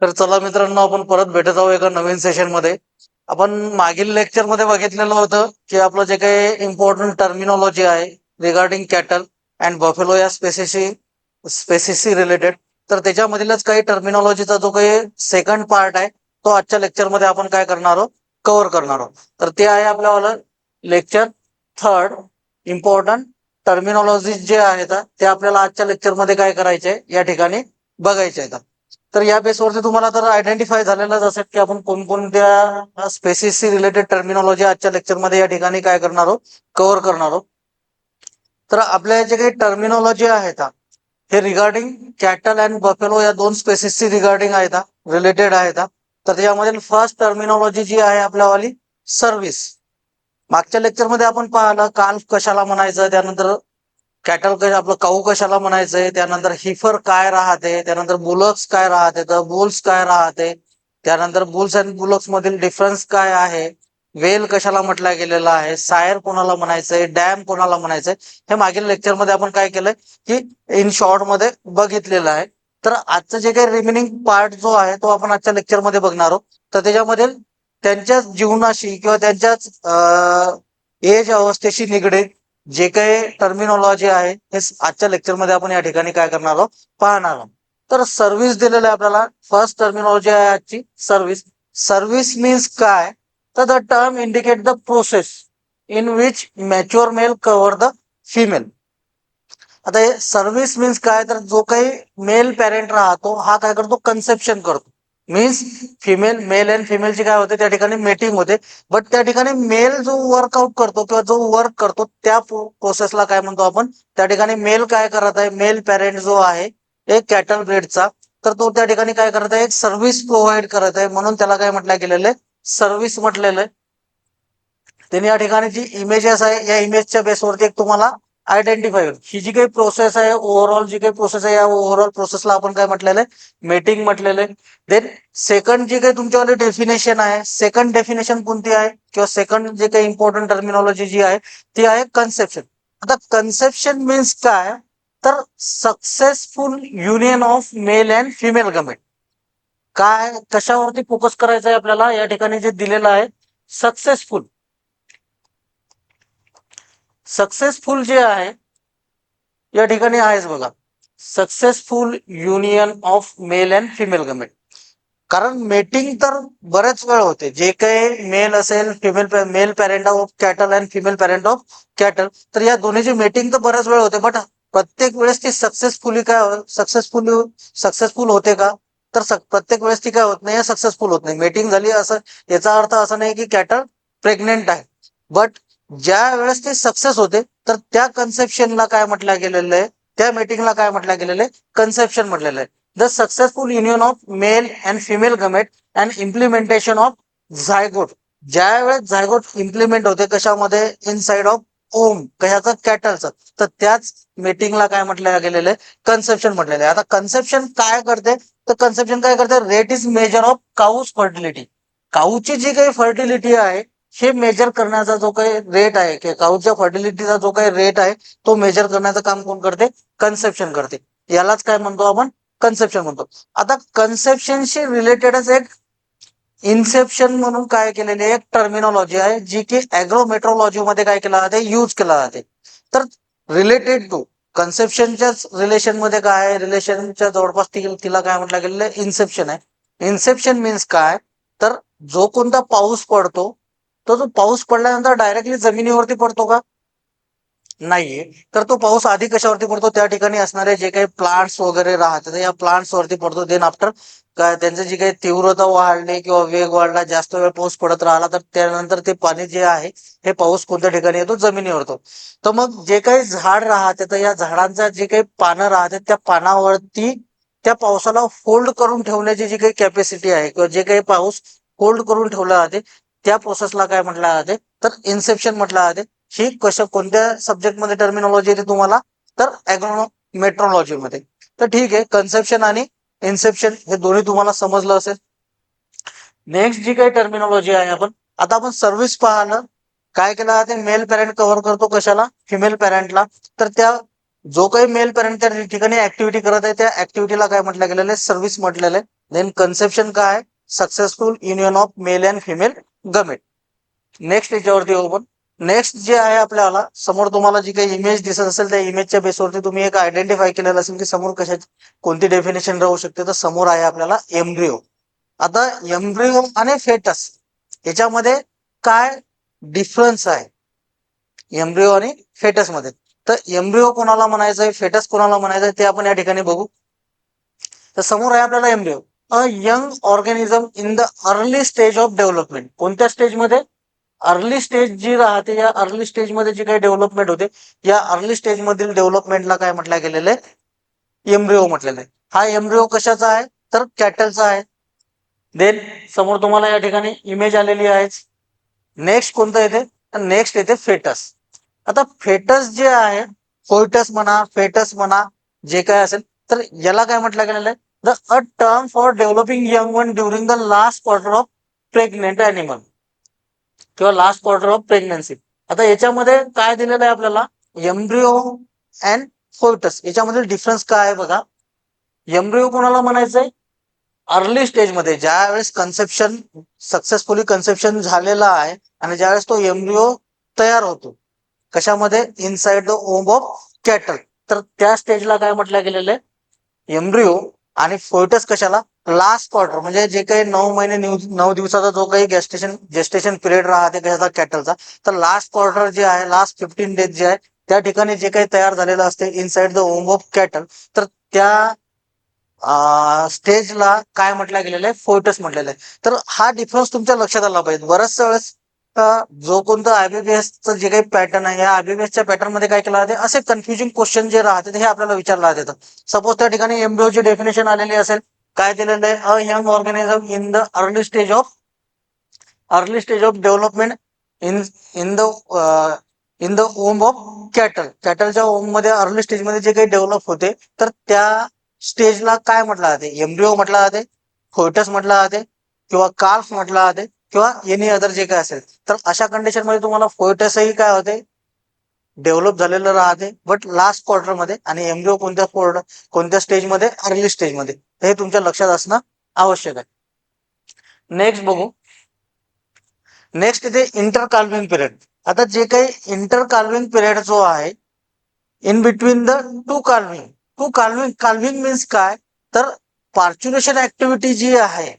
तर चला मित्रांनो, आपण परत भेटत आहोत एका नवीन सेशन मध्ये. आपण मागील लेक्चर मध्ये बघितलेलं होतं की आपलं जे काही इम्पॉर्टंट टर्मिनॉलॉजी आहे रिगार्डिंग कॅटल अँड बफेलो या स्पेसिसशी रिलेटेड, तर त्याच्यामधीलच काही टर्मिनॉलॉजीचा जो काही सेकंड पार्ट आहे तो आजच्या लेक्चर मध्ये आपण काय करणार आहोत, कव्हर करणार आहोत. तर ते आहे आपल्याला लेक्चर थर्ड, इम्पॉर्टंट टर्मिनॉलॉजी जे आहेत ते आपल्याला आजच्या लेक्चर मध्ये काय करायचे या ठिकाणी बघायचे आहेत. तर या बेसवरती तुम्हाला तर आयडेंटिफाय झालेलंच असेल की आपण कोणकोणत्या स्पेसिसशी रिलेटेड टर्मिनॉलॉजी आजच्या लेक्चरमध्ये या ठिकाणी काय करणार आहोत, कव्हर करणार आहोत. तर आपल्या जे काही टर्मिनॉलॉजी आहेत हे रिगार्डिंग कॅटल अँड बफेलो या दोन स्पेसिसशी रिगार्डिंग आहेत, रिलेटेड आहेत. तर त्याच्यामधील फर्स्ट टर्मिनॉलॉजी जी आहे आपल्यावाली सर्व्हिस. मागच्या लेक्चरमध्ये आपण पाहिलं काल्फ कशाला म्हणायचं, त्यानंतर कॅटल आपलं काऊ कशाला म्हणायचंय, त्यानंतर हिफर काय राहते, त्यानंतर बुलक्स काय राहते, तर बुल्स काय राहते, त्यानंतर बुल्स अँड बुलक्स मधील डिफरन्स काय आहे, वेल कशाला म्हटलं गेलेला आहे, सायर कोणाला म्हणायचंय, डॅम कोणाला म्हणायचंय, हे मागील लेक्चर मध्ये आपण काय केलंय की इन शॉर्ट मध्ये बघितलेलं आहे. तर आजचं जे काही रिमेनिंग पार्ट जो आहे तो आपण आजच्या लेक्चर मध्ये बघणार आहोत. तर त्याच्यामध्ये त्यांच्याच जीवनाशी किंवा त्यांच्याच एज अवस्थेशी निगडीत जे काही टर्मिनॉलॉजी आहे हे आजच्या लेक्चरमध्ये आपण या ठिकाणी काय करणार आहोत, पाहणार आहोत. तर सर्व्हिस दिलेलं आहे आपल्याला. फर्स्ट टर्मिनॉलॉजी आहे आजची सर्व्हिस. सर्व्हिस मीन्स काय, तर the term indicate the process in which mature male cover the female. आता हे सर्व्हिस मीन्स काय, तर जो काही मेल पॅरेंट राहतो हा काय करतो, कन्सेप्शन करतो. मीन्स मेल अँड फिमेलची काय होते त्या ठिकाणी मेटिंग होते. बट त्या ठिकाणी मेल जो वर्कआउट करतो किंवा जो वर्क करतो त्या प्रोसेसला काय म्हणतो आपण, त्या ठिकाणी मेल काय करत आहे, मेल पॅरेंट जो आहे एक कॅटल ब्रीडचा, तर तो त्या ठिकाणी काय करत आहे, एक सर्व्हिस प्रोव्हाइड करत आहे, म्हणून त्याला काय म्हटलं गेलेलं आहे, सर्व्हिस म्हटलेलं आहे. त्यांनी या ठिकाणी जी इमेजेस आहे या इमेजच्या बेसवरती एक तुम्हाला आयडेंटिफाय होईल. ही जी काही प्रोसेस आहे, ओव्हरऑल जी काही प्रोसेस आहे, या ओव्हरऑल प्रोसेसला आपण काय म्हटलेलं आहे, मेटिंग म्हटलेलं आहे. देन सेकंड जे काही तुमच्याकडे डेफिनेशन आहे, सेकंड डेफिनेशन कोणती आहे किंवा सेकंड जे काही इम्पॉर्टंट टर्मिनॉलॉजी जी आहे ती आहे कन्सेप्शन. आता कन्सेप्शन मीन्स काय, तर successful union of male and female gamete. काय कशावरती फोकस करायचं आहे आपल्याला या ठिकाणी जे दिलेलं आहे, सक्सेसफुल. सक्सेसफुल जे आहे या ठिकाणी आहेच बघा, successful union of male and female gamete. कारण मेटिंग तर बरेच वेळ होते, जे काही मेल असेल, male parent of cattle and female parent of cattle, तर या दोन्हीची मेटिंग तर बरेच वेळ होते. बट प्रत्येक वेळेस ती सक्सेसफुल होते का, तर प्रत्येक वेळेस ती काय होत नाही, सक्सेसफुल होत नाही. मेटिंग झाली असं याचा अर्थ असा नाही की कॅटल प्रेग्नेंट आहे. बट ज्या वेळेस ते सक्सेस होते तर त्या कन्सेप्शनला काय म्हटलं गेलेलं आहे, त्या मीटिंगला काय म्हटलं गेलेलं आहे, कन्सेप्शन म्हटलेलं आहे. The successful union of male and female gamete and implementation of zygote. ज्या वेळेस झायगोट इम्प्लिमेंट होते कशामध्ये, इनसाइड ऑफ ओम, कशाचं, कॅटलचं, तर त्याच मीटिंगला काय म्हटलं गेलेलं आहे, कन्सेप्शन म्हटलेलं आहे. आता कन्सेप्शन काय करते, तर कन्सेप्शन काय करते, rate is measure of cows fertility. काऊची जी काही फर्टिलिटी आहे हे मेजर करण्याचा जो काही रेट आहे की काऊच्या फर्टिलिटीचा जो काही रेट आहे तो मेजर करण्याचं काम कोण करते, कन्सेप्शन करते. यालाच काय म्हणतो आपण, कन्सेप्शन म्हणतो. आता कन्सेप्शनशी रिलेटेडच एक इन्सेप्शन म्हणून काय केलेली एक टर्मिनॉलॉजी आहे जी की ऍग्रोमेट्रोलॉजी मध्ये काय केला जाते, यूज केला जाते. तर रिलेटेड टू कन्सेप्शनच्याच रिलेशन मध्ये काय आहे, रिलेशनच्या जवळपास तिला काय म्हटलं गेलेलं आहे, इन्सेप्शन आहे. इन्सेप्शन मीन्स काय, तर जो कोणता पाऊस पडतो तो जो पाऊस पडल्यानंतर डायरेक्टली जमिनीवरती पडतो का, नाहीये. तर तो पाऊस आधी कशावरती पडतो, त्या ठिकाणी असणारे जे काही प्लांट्स वगैरे राहतात या प्लांट्स वरती पडतो. देन आफ्टर काय त्यांचं जी काही तीव्रता वाढली किंवा वेग वाढला, जास्त वेळ पाऊस पडत राहिला, तर त्यानंतर ते पाणी जे आहे हे पाऊस कोणत्या ठिकाणी येतो, जमिनीवर येतो. तर मग जे काही झाड राहते तर या झाडांचा जे काही पानं राहते त्या पानावरती त्या पावसाला होल्ड करून ठेवण्याची जी काही कॅपॅसिटी आहे किंवा जे काही पाऊस होल्ड करून ठेवला जाते त्या प्रोसेसला काय म्हटलं जाते, तर इन्सेप्शन म्हटलं जाते. ही कोणत्या सब्जेक्ट मध्ये टर्मिनॉलॉजी येते तुम्हाला, तर ऍग्रोमेट्रोलॉजी मध्ये. तर ठीक आहे, कन्सेप्शन आणि इन्सेप्शन हे दोन्ही तुम्हाला समजलं असेल. नेक्स्ट जी काही टर्मिनॉलॉजी आहे आता आपण सर्व्हिस पाहणं, काय केलं जाते, मेल पॅरेंट कव्हर करतो कशाला, फिमेल पॅरेंटला. तर त्या जो काही मेल पॅरेंट त्या ठिकाणी ऍक्टिव्हिटी करत आहे त्या ऍक्टिव्हिटीला काय म्हटलं गेलेलं आहे, सर्व्हिस म्हटलेलं आहे. देन कन्सेप्शन काय आहे, successful union of male and female gamete. Next याच्यावरती ओपन. नेक्स्ट जे आहे आपल्याला समोर तुम्हाला जी काही इमेज दिसत असेल त्या इमेजच्या बेसवरती तुम्ही एक आयडेंटिफाय केलेलं असेल की समोर कशाची कोणती डेफिनेशन राहू शकते. तर समोर आहे आपल्याला एम्ब्रिओ. आता एम्ब्रिओ आणि फेटस याच्यामध्ये काय डिफरन्स आहे एम्ब्रिओ आणि फेटस मध्ये. तर एम्ब्रिओ कोणाला म्हणायचंय, फेटस कोणाला म्हणायचंय ते आपण या ठिकाणी बघू. तर समोर आहे आपल्याला embryo, a young organism in the early stage of development. कोणत्या स्टेजमध्ये, अर्ली स्टेज जी राहते, या अर्ली स्टेज मध्ये जी काही डेव्हलपमेंट होते, या अर्ली स्टेज मधील डेव्हलपमेंटला काय म्हटलं गेलेलं आहे, एम्ब्रिओ म्हटलेलं आहे. हा एम्ब्रिओ कशाचा आहे, तर कॅटलचा आहे. देन समोर तुम्हाला या ठिकाणी इमेज आलेली आहे. नेक्स्ट कोणतं येते, तर नेक्स्ट येते फेटस. आता फेटस जे आहे, फोइटस म्हणा, फेटस म्हणा, जे काय असेल, तर याला काय म्हटलं गेलेलं आहे, the a term for developing young one during the last quarter of pregnant animal किंवा लास्ट क्वार्टर ऑफ प्रेग्नन्सी. आता याच्यामध्ये काय दिलेलं आहे आपल्याला, एम्ब्रिओ अँड फोइटस याच्यामधील डिफरन्स काय आहे बघा. एम्ब्रिओ कोणाला म्हणायचंय, अर्ली स्टेजमध्ये ज्यावेळेस कन्सेप्शन सक्सेसफुली कन्सेप्शन झालेला आहे आणि ज्यावेळेस तो एम्ब्रिओ तयार होतो कशामध्ये, inside the womb of cattle, तर त्या स्टेजला काय म्हटलं गेलेलं आहे, एम्ब्रिओ. आणि फोइटस कशाला, लास्ट क्वार्टर म्हणजे जे काही 9 महिने 9 दिवसाचा जो काही जेस्टेशन पिरियड राहते कशाचा, कॅटलचा. तर लास्ट क्वार्टर जे आहे, लास्ट 15 डेज जे आहे, त्या ठिकाणी जे काही तयार झालेलं असते inside the womb of cattle, तर त्या स्टेजला काय म्हटलं गेलेलं आहे, फोइटस म्हटलेलं आहे. तर हा डिफरन्स तुमच्या लक्षात आला पाहिजे. बऱ्याचशा वेळेस जो कोणतं आयबीबीएसचं जे काही पॅटर्न आहे, या आयबीबीएसच्या पॅटर्न मध्ये काय केलं जाते, असे कन्फ्युजिंग क्वेश्चन जे राहते हे आपल्याला विचारला जातात. सपोज त्या ठिकाणी एम्ब्रिओची डेफिनेशन आलेली असेल, काय दिलेलं आहे, a young organism in the early stage of development in in the in the womb of कॅटलच्या ओम मध्ये अर्ली स्टेज मध्ये जे काही डेव्हलप होते, तर त्या स्टेजला काय म्हटलं जाते, एम्ब्रिओ म्हटलं जाते, फोइटस म्हटलं जाते, किंवा कार्फ म्हटलं जाते, किंवा एनी अदर जे काय असेल. तर अशा कंडिशन मध्ये तुम्हाला फोइटसही काय होते, डेव्हलप झालेलं राहते बट लास्ट क्वार्टर मध्ये, आणि एम्ब्रिओ कोणत्या स्टेजमध्ये, अर्ली स्टेजमध्ये. हे तुमच्या लक्षात असणं आवश्यक आहे. नेक्स्ट बघू. नेक्स्ट इथे इंटर काल्विंग पिरियड. आता जे काही इंटर काल्विंग पिरियड जो आहे, in between the calving means काय, तर पार्च्युलेशन ऍक्टिव्हिटी जी आहे,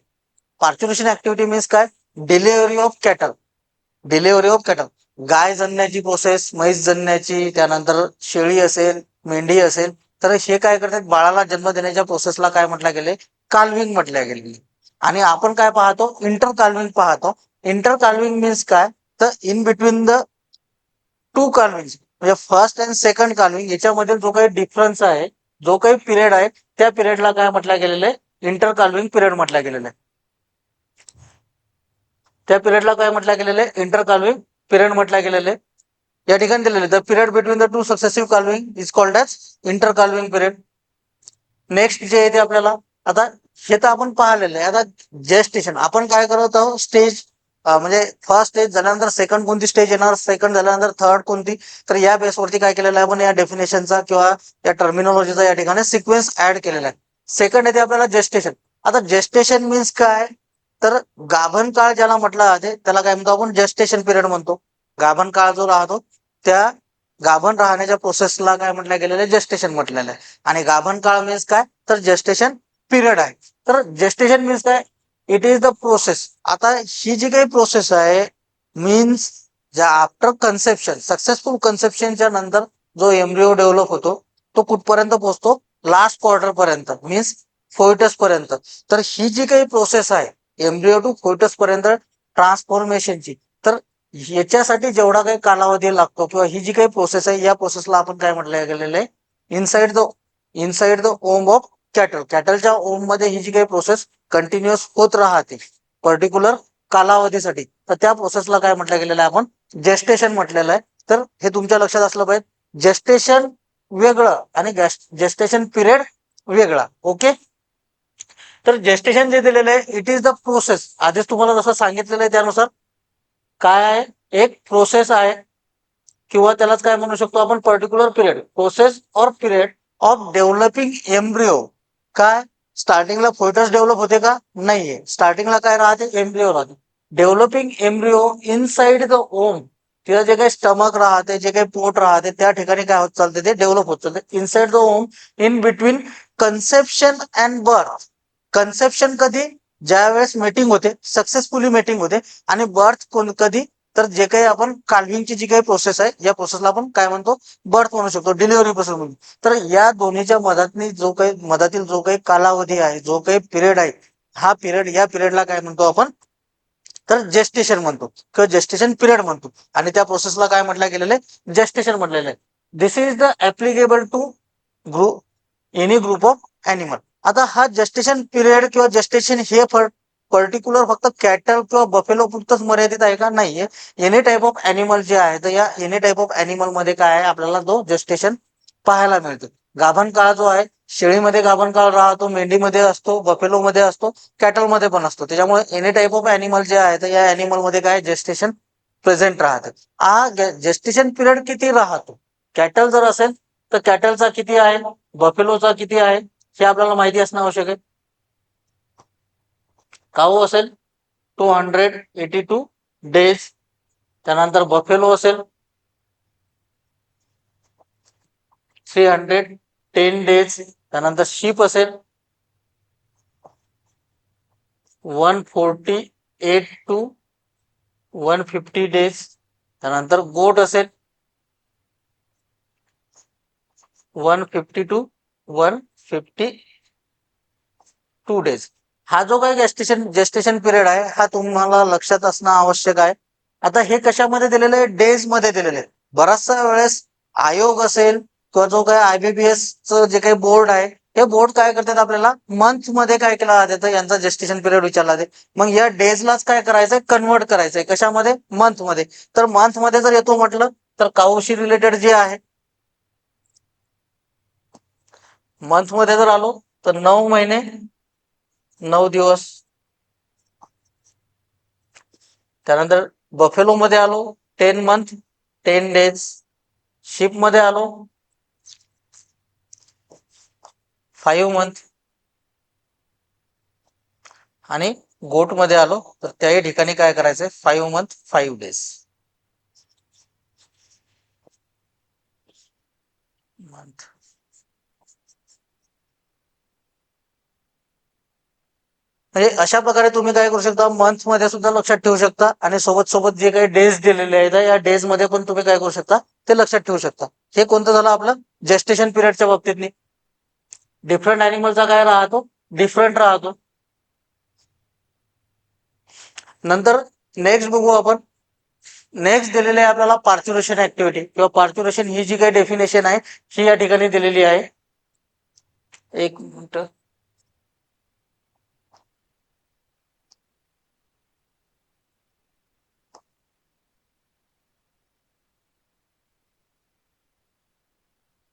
पार्च्युलेशन ऍक्टिव्हिटी मीन्स काय, delivery of cattle. Delivery of cattle, गाय जणण्याची प्रोसेस, म्हैस जणण्याची, त्यानंतर शेळी असेल, मेंढी असेल, तर हे काय करतात, बाळाला जन्म देण्याच्या प्रोसेसला काय म्हटलं गेले, काल्विंग म्हटल्या गेले. आणि आपण काय पाहतो, इंटर काल्विंग पाहतो. इंटर काल्विंग मीन्स काय, तर in between the two calving, म्हणजे फर्स्ट अँड सेकंड काल्विंग याच्यामध्ये जो काही डिफरन्स आहे, जो काही पिरियड आहे, त्या पिरियडला काय म्हटलं गेलेलं आहे, इंटर काल्विंग पिरियड म्हटलं गेलेलं आहे. त्या पिरियडला काय म्हटलं गेलेलं आहे, इंटर काल्विंग पिरियड म्हटलं गेलेलं आहे. या ठिकाणी दिलेले the period between the two successive calving is called as inter calving period. Next जे येते आपल्याला, आता हे तर आपण पाहिलेलं आहे. आता जेस्टेशन आपण काय करत आहोत, स्टेज म्हणजे फर्स्ट स्टेज झाल्यानंतर सेकंड कोणती स्टेज येणार, सेकंड झाल्यानंतर थर्ड कोणती, तर या बेसवरती काय केलेलं आहे आपण, या डेफिनेशनचा किंवा या टर्मिनॉलॉजीचा या ठिकाणी सिक्वेन्स ऍड केलेला आहे. सेकंड येते आपल्याला जेस्टेशन. आता जेस्टेशन मीन्स काय, तर गाभण काळ ज्याला म्हटलं जाते त्याला काय म्हणतो आपण, जेस्टेशन पिरियड म्हणतो. गाभण काळ जो राहतो त्या गाभण राहण्याच्या प्रोसेसला काय म्हटलं गेलेलं आहे, जेस्टेशन म्हटलेलं आहे. आणि गाभण काळ मीन्स काय, तर जेस्टेशन पिरियड आहे. तर जेस्टेशन मीन्स काय, इट इज द प्रोसेस. आता ही जी काही प्रोसेस आहे, मीन्स ज्या आफ्टर कन्सेप्शन, सक्सेसफुल कन्सेप्शनच्या नंतर जो एम्ब्रिओ डेव्हलप होतो, तो कुठपर्यंत पोहोचतो, लास्ट क्वार्टर पर्यंत, मीन्स फोइटस पर्यंत. तर ही जी काही प्रोसेस आहे एम्ब्रिओ टू फोइटस पर्यंत ट्रान्सफॉर्मेशनची, तर याच्यासाठी जेवढा काही कालावधी लागतो किंवा ही जी काही प्रोसेस आहे, या प्रोसेसला आपण काय म्हटलं गेलेलं आहे, इनसाइड द ओम ऑफ कॅटलच्या ओम मध्ये ही जी काही प्रोसेस कंटिन्युअस होत राहते पर्टिक्युलर कालावधीसाठी, तर त्या प्रोसेसला काय म्हटलं गेलेलं आहे, आपण जेस्टेशन म्हटलेलं आहे. तर हे तुमच्या लक्षात असलं पाहिजे, जेस्टेशन वेगळं आणि जेस्टेशन पिरियड वेगळा. ओके. तर जेस्टेशन जे दिलेलं आहे, इट इज द प्रोसेस, आधीच तुम्हाला जसं सांगितलेलं आहे त्यानुसार काय आहे, एक प्रोसेस आहे, किंवा त्यालाच काय म्हणू शकतो आपण, पर्टिक्युलर पिरियड, प्रोसेस और पिरियड ऑफ डेव्हलपिंग एम्ब्रिओ, काय स्टार्टिंगला फोएटस डेव्हलप होते का? नाहीये. स्टार्टिंगला काय राहते? एम्ब्रिओ राहते. डेव्हलपिंग एम्ब्रिओ इनसाइड द ओम, तिला जे काही स्टमक राहते, जे काही पोट राहते, त्या ठिकाणी काय होत चालते? ते डेव्हलप होत चालते inside the womb in between conception and birth. Conception कधी? ज्या वेळेस मीटिंग होते, सक्सेसफुली मीटिंग होते. आणि बर्थ कधी? तर जे काही आपण काल्विंगची जी काही प्रोसेस आहे, या प्रोसेसला आपण काय म्हणतो? बर्थ म्हणू शकतो, डिलिव्हरी प्रोसेस म्हणून. तर या दोन्हीच्या मधातील जो काही कालावधी आहे, जो काही पिरियड आहे, हा पिरियड, या पिरियडला काय म्हणतो आपण? तर जेस्टेशन म्हणतो किंवा जेस्टेशन पिरियड म्हणतो. आणि त्या प्रोसेसला काय म्हटलं गेलेलं आहे? जेस्टेशन म्हटलेलं आहे. This is the applicable to group, any group of animal. आता हा जेस्टेशन पिरियड किंवा जेस्टेशन हे पर्टिक्युलर फक्त कॅटल किंवा बफेलो पुरतच मर्यादित आहे का? नाहीये. एनी टाईप ऑफ ॲनिमल जे आहे, तर या एनी टाईप ऑफ ॲनिमल मध्ये काय आहे? आपल्याला तो जेस्टेशन पाहायला मिळतो. गाभण काळ जो आहे, शेळीमध्ये गाभण काळ राहतो, मेंढीमध्ये असतो, बफेलो मध्ये असतो, कॅटल मध्ये पण असतो. त्याच्यामुळे एनी टाईप ऑफ ॲनिमल जे आहे, तर या ॲनिमल मध्ये काय? जेस्टेशन प्रेझेंट राहतं. हा जेस्टेशन पिरियड किती राहतो? कॅटल जर असेल तर कॅटलचा किती आहे, बफेलोचा किती आहे, हे आपल्याला माहिती असणं आवश्यक आहे. काऊ असेल 282 डेज, त्यानंतर बफेलो असेल 310 डेज, त्यानंतर शीप असेल 148 to 150 डेज, त्यानंतर गोट असेल 150 to 152 डेज. हा जो काही जेस्टेशन पिरियड आहे, हा तुम्हाला लक्षात असणं आवश्यक आहे. आता हे कशामध्ये दिलेलं आहे? डेज मध्ये दिलेलं आहे. बराचसा वेळेस आयोग असेल किंवा जो काही IBPS च जे काही बोर्ड आहे, हे बोर्ड काय करतात? आपल्याला मंथ मध्ये काय केलं जातं? यांचा जेस्टेशन पिरियड विचारला जाते. मग या डेजलाच काय करायचंय? कन्वर्ट करायचंय. कशामध्ये? मंथ मध्ये. तर मंथ मध्ये जर येतो म्हटलं, तर काऊशी रिलेटेड जे आहे, मंथ मध्ये जर आलो तर 9 महिने 9 दिवस. त्यानंतर बफेलो मध्ये आलो 10 मंथ 10 डेज. शिप मध्ये आलो 5 मंथ. आणि गोट मध्ये आलो तर त्याही ठिकाणी काय करायचंय? 5 मंथ 5 डेज. मंथ. म्हणजे अशा प्रकारे तुम्ही काय करू शकता? मंथ मध्ये सुद्धा लक्षात ठेवू शकता, आणि सोबत सोबत जे काही डेज दिलेले आहेत, या डेज मध्ये पण तुम्ही काय करू शकता? ते लक्षात ठेवू शकता. हे कोणतं झालं आपलं? जेस्टेशन पिरियडच्या बाबतीतली. डिफरंट ॲनिमलचा काय राहतो? डिफरंट राहतो. नंतर नेक्स्ट बघू आपण. नेक्स्ट दिलेले आहे आपल्याला पार्च्युरेशन ऍक्टिव्हिटी किंवा पार्च्युरेशन ही जी काही डेफिनेशन आहे, ही या ठिकाणी दिलेली आहे. एक मिनिट.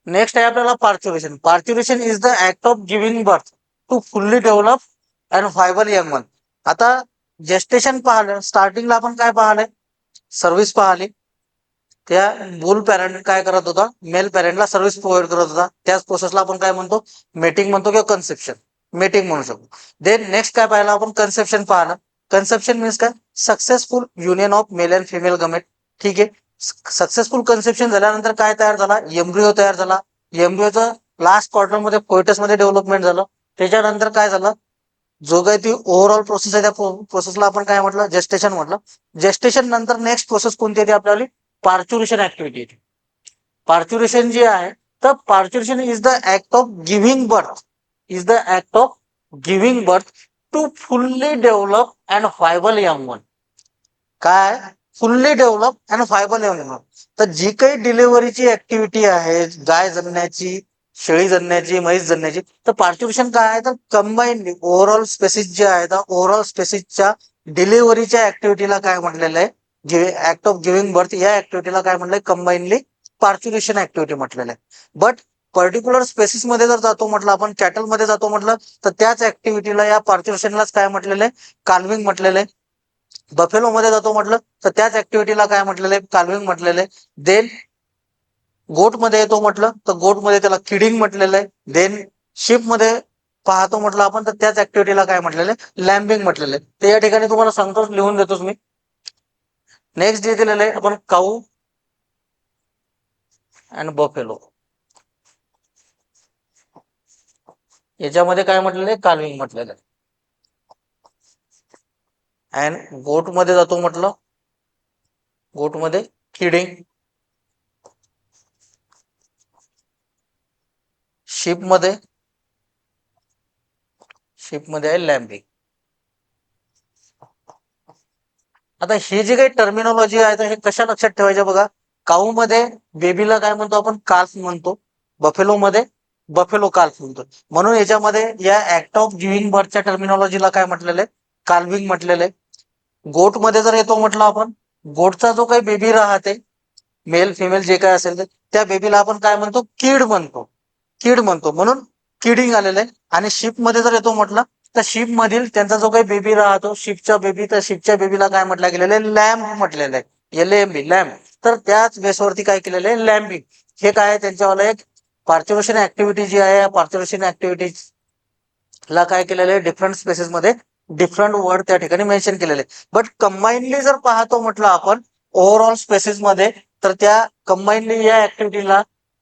नेक्स्ट आहे आपल्याला parturition. Parturition is the act of giving birth to fully develop and viable young one. आता जेस्टेशन पाहिलं, स्टार्टिंगला आपण काय पाहिलंय? सर्व्हिस पाहिली. त्या बुल पॅरेंट काय करत होता? मेल पॅरेंटला सर्व्हिस प्रोव्हाइड करत होता. त्याच प्रोसेसला आपण काय म्हणतो? मेटिंग म्हणतो किंवा कन्सेप्शन, मेटिंग म्हणू शकतो. देन नेक्स्ट काय पाहिलं आपण? कन्सेप्शन पाहिलं. कन्सेप्शन मीन्स काय? Successful union of male and female gamete. ठीक आहे. सक्सेसफुल कन्सेप्शन झाल्यानंतर काय तयार झाला? एम्ब्रिओ तयार झाला. एम्ब्रिओचं लास्ट क्वार्टर मध्ये फोएटस मध्ये डेव्हलपमेंट झालं. त्याच्यानंतर काय झालं? जो काही ती ओव्हरऑल प्रोसेस आहे, त्या प्रोसेसला आपण काय म्हटलं? जेस्टेशन म्हटलं. जेस्टेशन नंतर नेक्स्ट प्रोसेस कोणती येते आपल्याला? पार्च्युरेशन ऍक्टिव्हिटी येते. पार्च्युरेशन जे आहे, तर parturition is the act of giving birth, is the act of giving birth to fully develop and viable young one. काय? Fully develop and viable young one. तर जी काही डिलिव्हरीची ऍक्टिव्हिटी आहे, गाय जन्मण्याची, शेळी जन्मण्याची, म्हैस जन्मण्याची, तर पार्च्युरेशन काय आहे? तर कंबाईनली ओव्हरऑल स्पेसिस जे आहे, तर ओव्हरऑल स्पेसिसच्या डिलिव्हरीच्या ऍक्टिव्हिटीला काय म्हटलेलं आहे? ऍक्ट ऑफ गिव्हिंग बर्थ, या ऍक्टिव्हिटीला काय म्हटलंय? कंबाईनली पार्च्युरेशन ऍक्टिव्हिटी म्हटलेलं आहे. बट पर्टिक्युलर स्पेसिस मध्ये जर जातो म्हटलं आपण, कॅटल मध्ये जातो म्हटलं, तर त्याच ऍक्टिव्हिटीला, या पार्च्युरेशनलाच काय म्हटलेलं आहे? काल्विंग म्हटलेलं आहे. बफेलो मध्ये जातो म्हटलं तर त्याच ऍक्टिव्हिटीला काय म्हटलेलं आहे? काल्विंग म्हटलेलं आहे. देन गोट मध्ये येतो म्हटलं तर गोट मध्ये त्याला किडिंग म्हटलेलं आहे. देन शिप मध्ये पाहतो म्हटलं आपण, तर त्याच ऍक्टिव्हिटीला काय म्हटलेलं आहे, लॅम्बिंग म्हटलेलं आहे. ते या ठिकाणी तुम्हाला सांगतो, लिहून देतोच मी. नेक्स्ट जे दिलेलं आहे आपण, काऊ अँड बफेलो. याच्यामध्ये काय म्हटलेलं आहे, काल्विंग म्हटलेलं आहे. अँड गोट मध्ये जातो म्हटलं, गोट मध्ये किडिंग, शिप मध्ये आहे लॅम्बिंग. आता हे जे काही टर्मिनॉलॉजी आहे, तर हे कशा लक्षात ठेवायच्या बघा. काऊ मध्ये बेबीला काय म्हणतो आपण, काल्फ म्हणतो. बफेलो मध्ये बफेलो काल्फ म्हणतो. म्हणून याच्यामध्ये या ऍक्ट ऑफ गिव्हिंग बर्थच्या टर्मिनॉलॉजीला काय म्हटलेलं आहे, काल्विंग म्हटलेलं आहे. गोट मध्ये जर येतो म्हटलं आपण, गोटचा जो काही बेबी राहते, मेल फिमेल जे काय असेल त्या बेबीला आपण काय म्हणतो, किड म्हणतो. किड म्हणतो, म्हणून किडिंग आलेलं आहे. आणि शिप मध्ये जर येतो म्हटलं, तर शिप मधील त्यांचा जो काही बेबी राहतो, शिपच्या बेबी, तर शिपच्या बेबीला काय म्हटलं गेलेलं आहे, लॅम्ब म्हटलेलं आहे, LAMB, लॅम्ब. तर त्याच बेसवरती काय केलेलं आहे, लॅम्बिंग. हे काय आहे, त्यांच्यावाला एक पार्च्युरेशन ऍक्टिव्हिटी जी आहे, या पार्च्युरेशन ऍक्टिव्हिटी ला काय केलेलं आहे, डिफरंट स्पेसेस मध्ये डिफरंट वर्ड त्या ठिकाणी मेन्शन केलेले. बट कंबाईनली जर पाहतो म्हटलं आपण ओव्हरऑल स्पेसेस मध्ये, तर त्या कंबाईनली या ऍक्टिव्हिटीला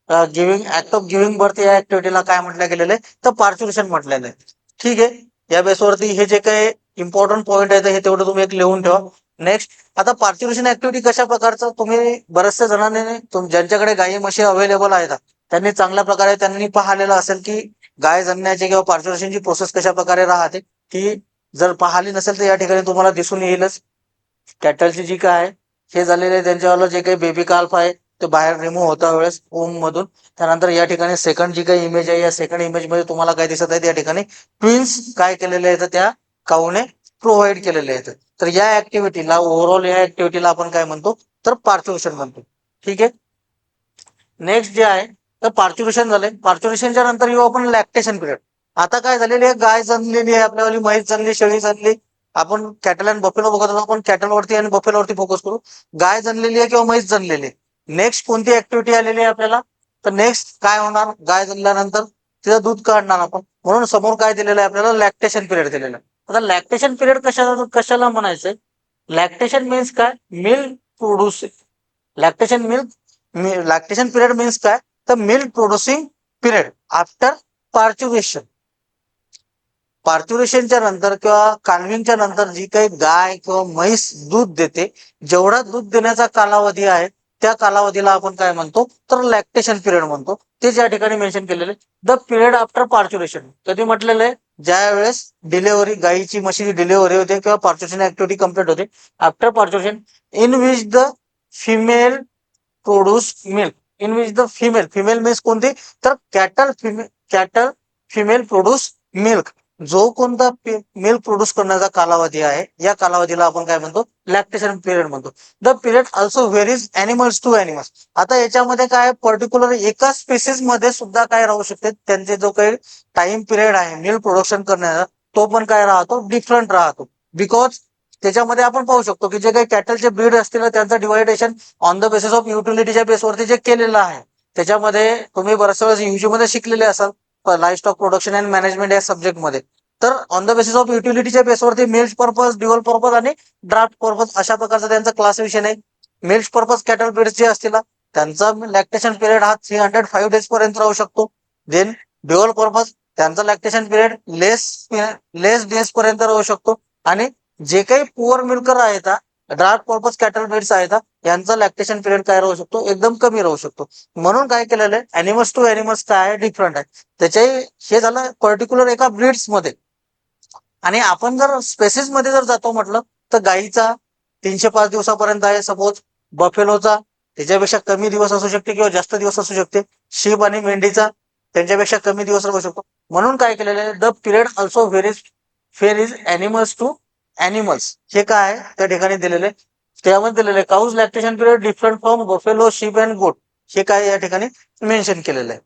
giving, act of giving birth या ऍक्टिव्हिटीला काय म्हटलं गेलेलं आहे, तर पार्च्युरेशन म्हटलेलं आहे. ठीक आहे. या बेसवरती हे जे काही इम्पॉर्टंट पॉईंट आहे, हे तेवढं तुम्ही एक लिहून ठेवा. नेक्स्ट, आता पार्च्युरेशन ऍक्टिव्हिटी कशा प्रकारचं, तुम्ही बऱ्याचशा जणांनी ज्यांच्याकडे गायी म्हशी अवेलेबल आहेत, त्यांनी चांगल्या प्रकारे त्यांनी पाहिलेलं असेल की गाय जणण्याची किंवा पार्च्युरेशनची प्रोसेस कशा प्रकारे राहते. ती जर पाहिली नसेल, तर या ठिकाणी तुम्हाला दिसून येईलच. कॅटलची जी काय आहे, हे झालेले त्यांच्यावालं जे काही बेबी काल्फ आहे, ते बाहेर रिमूव्ह होता वेळेस ओम मधून. त्यानंतर या ठिकाणी सेकंड जी काही इमेज आहे, या सेकंड इमेज मध्ये तुम्हाला काय दिसत आहे, या ठिकाणी ट्विन्स काय केलेले आहेत, त्या काऊने प्रोव्हाइड केलेले आहेत. तर या ऍक्टिव्हिटीला, ओव्हरऑल या ऍक्टिव्हिटीला आपण काय म्हणतो, तर पार्च्युरेशन म्हणतो. ठीक आहे. नेक्स्ट जे आहे, तर पार्च्युरेशन झाले. पार्च्युरेशनच्या नंतर येऊ आपण लॅक्टेशन पिरियड. आता काय झालेली आहे, गाय जणलेली आहे, आपल्यावाली म्हैस जणली, शेळी जणली. आपण कॅटल अँड बफेलो बघत होतो, आपण कॅटलवरती आणि बफेलोवरती फोकस करू. गाय जणलेली आहे किंवा म्हैस जणलेली आहे. नेक्स्ट कोणती ऍक्टिव्हिटी आलेली आहे आपल्याला, तर नेक्स्ट काय होणार, गाय जणल्यानंतर तिचं दूध काढणार आपण. म्हणून समोर काय दिलेलं आहे आपल्याला, लॅक्टेशन पिरियड दिलेलं आहे. आता लॅक्टेशन पिरियड कशाला म्हणायचंय, लॅक्टेशन मीन्स काय, milk producing. Lactation period means काय, तर मिल्क प्रोड्युसिंग पिरियड आफ्टर पार्च्युरेशन. पार्च्युरेशनच्या नंतर किंवा काल्विंगच्या नंतर जी काही गाय किंवा म्हैस दूध देते, जेवढा दूध देण्याचा कालावधी आहे, त्या कालावधीला आपण काय म्हणतो, तर लॅक्टेशन पिरियड म्हणतो. तेच या ठिकाणी मेन्शन केलेलं आहे. द पिरियड आफ्टर पार्च्युरेशन कधी म्हटलेलं आहे, ज्या वेळेस डिलेव्हरी, गायीची म्हशीची डिलेव्हरी होते किंवा पार्च्युरेशन ऍक्टिव्हिटी कम्प्लीट होते. After parturition in which the female produce milk, in which the female means कोणती, तर कॅटल फिमेल प्रोड्यूस मिल्क. जो कोणता मिल्क प्रोड्यूस करण्याचा कालावधी आहे, या कालावधीला आपण काय म्हणतो, लॅक्टेशन पिरियड म्हणतो. The period also varies animals to animals. आता याच्यामध्ये काय, पर्टिक्युलर एका स्पेसिस मध्ये सुद्धा काय राहू शकते, त्यांचे जो काही टाइम पिरियड आहे मिल्क प्रोडक्शन करण्याचा, तो पण काय राहतो, डिफरंट राहतो. बिकॉज त्याच्यामध्ये आपण पाहू शकतो की जे काही कॅटलचे ब्रीड असतील, त्यांचं division on the basis of युटिलिटीच्या बेसवरती जे केलेलं आहे, त्याच्यामध्ये तुम्ही बऱ्याच वेळेस युजी मध्ये शिकलेले असाल, livestock production and management या सब्जेक्ट मध्ये. तर ऑन द बेसिस ऑफ युटिलिटीच्या बेसवरती मिल्क पर्पज, ड्युअल पर्पज आणि ड्राफ्ट पर्पज अशा प्रकारचा त्यांचा क्लासिफिकेशन आहे. मिल्क पर्पज कॅटल ब्रीड्स जे असतील, त्यांचा लॅक्टेशन पिरियड हा 305 डेज पर्यंत राहू शकतो. देन ड्युअल पर्पज, त्यांचा लॅक्टेशन पिरियड लेस डेज पर्यंत राहू शकतो. आणि जे काही पुअर मिल्कर आहेत, ड्राफ्ट पर्पज कॅटल ब्रीड्स आहेत, यांचा लॅक्टेशन पिरियड काय राहू शकतो, एकदम कमी राहू शकतो. म्हणून काय केलेलं आहे, अॅनिमल्स टू अॅनिमल्स काय आहे, डिफरंट आहे. त्याच्याही हे झालं पर्टिक्युलर एका ब्रीड्स मध्ये. आणि आपण जर स्पेसिस मध्ये जर जातो म्हटलं, तर गाईचा 305 दिवसापर्यंत आहे सपोज, बफेलोचा त्याच्यापेक्षा कमी दिवस असू शकते किंवा जास्त दिवस असू शकते, शीप आणि मेंढीचा त्यांच्यापेक्षा कमी दिवस राहू शकतो. म्हणून काय केलेलं आहे, the period also varies animals to animals. हे काय आहे त्या ठिकाणी दिलेले, त्यामध्ये दिलेले cows lactation period different from buffalo, sheep and goat. हे काय या ठिकाणी मेन्शन केलेलं आहे.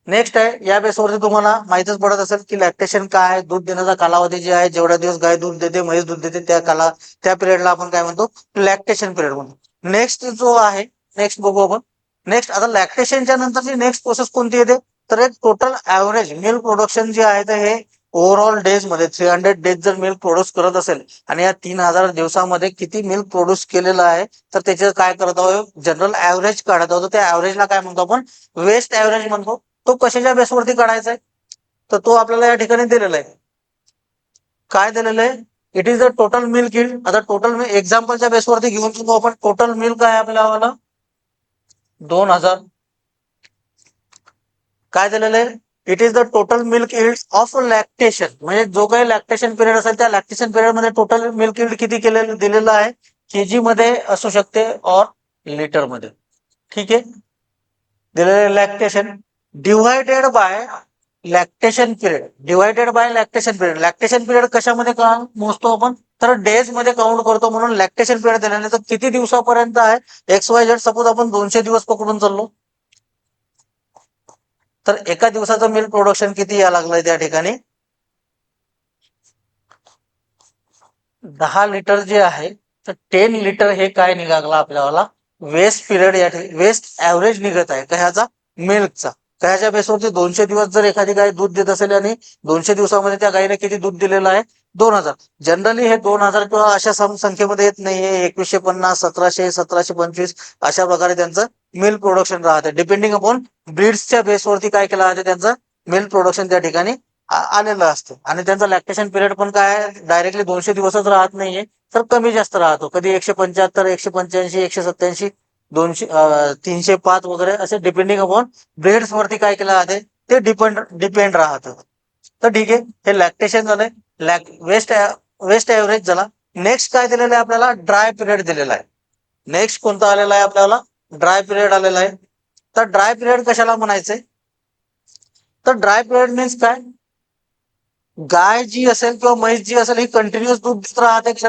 नेक्स्ट आहे, या बेसवरती तुम्हाला माहितच पडत असेल की लॅक्टेशन काय आहे, दूध देण्याचा कालावधी जे आहे, जेवढ्या दिवस गाय दूध देते, म्हैस दूध देते, त्या पिरियडला आपण काय म्हणतो, लॅक्टेशन पिरियड म्हणतो. नेक्स्ट जो आहे, नेक्स्ट बघू आपण. नेक्स्ट आता लॅक्टेशनच्या नंतरची नेक्स्ट प्रोसेस कोणती येते, तर एक टोटल ऍव्हरेज मिल्क प्रोडक्शन जे आहे तर हे ओव्हरऑल डेज मध्ये 300 डेज जर मिल्क प्रोड्यूस करत असेल आणि या 3000 दिवसामध्ये किती मिल्क प्रोड्यूस केलेलं आहे तर त्याचे काय करत आहोत जनरल ऍव्हरेज काढत आहोत. त्या ऍव्हरेजला काय म्हणतो आपण वेस्ट ऍव्हरेज म्हणतो. तो कशाच्या बेसवरती काढायचा आहे तर तो आपल्याला या ठिकाणी दिलेला आहे. काय दिलेलं आहे it is the total milk yield. आता टोटल एक्झाम्पलच्या बेसवरती घेऊन शकतो आपण. टोटल मिल्क आहे आपल्याला 2000. काय दिलेलं आहे it is the total milk yield of lactation. म्हणजे जो काही लॅक्टेशन पिरियड असेल त्या लॅक्टेशन पिरियड मध्ये टोटल मिल्क यील्ड किती केलेलं दिलेलं आहे केजी मध्ये असू शकते और लिटर मध्ये. ठीक आहे. दिलेलं lactation divided by lactation period. Divided by lactation period. Lactation period कशामध्ये मोजतो आपण तर डेज मध्ये काउंट करतो. म्हणून लॅक्टेशन पिरियड दिल्याने तर किती दिवसापर्यंत आहे XYZ. सपोज आपण 200 दिवस पकडून चाललो तर एका दिवसाचं मिल्क प्रोडक्शन किती या लागलंय त्या ठिकाणी 10 लिटर जे आहे तर 10 लिटर हे काय निघाला आपल्याला वेस्ट पिरियड या वेस्ट ऍव्हरेज निघत आहे कशाचा मिल्कचा. कशाच्या बेसवरती 200 दिवस जर एखादी गाय दूध देत असेल आणि 200 दिवसामध्ये त्या गायीने किती दूध दिलेलं आहे 2000. जनरली हे 2000 किंवा अशा संख्येमध्ये येत नाहीये. 2150 1700 1725 अशा प्रकारे त्यांचं मिल्क प्रोडक्शन राहते. डिपेंडिंग अपॉन ब्रीड्सच्या बेसवरती काय केलं जाते त्यांचं मिल्क प्रोडक्शन त्या ठिकाणी आलेलं असतं. आणि त्यांचा लॅक्टेशन पिरियड पण काय डायरेक्टली 200 दिवसच राहत नाहीये तर कमी जास्त राहतो. कधी 175 185 187 200 305 वगैरे असे डिपेंडिंग अपॉन ब्रेड्स वरती काय केलं जाते ते डिपेंड राहतं. तर ठीक आहे हे लॅक्टेशन झालंय. वेस्ट ऍव्हरेज झाला. नेक्स्ट काय दिलेलं आहे आपल्याला ड्राय पिरियड दिलेला आहे. नेक्स्ट कोणता आलेला आहे आपल्याला ड्राय पिरियड आलेला आहे. तर ड्राय पिरियड कशाला म्हणायचंय तर ड्राय पिरियड मीन्स काय गाय जी असेल किंवा म्हैस जी असेल ही कंटिन्युअस दूध देत राहते का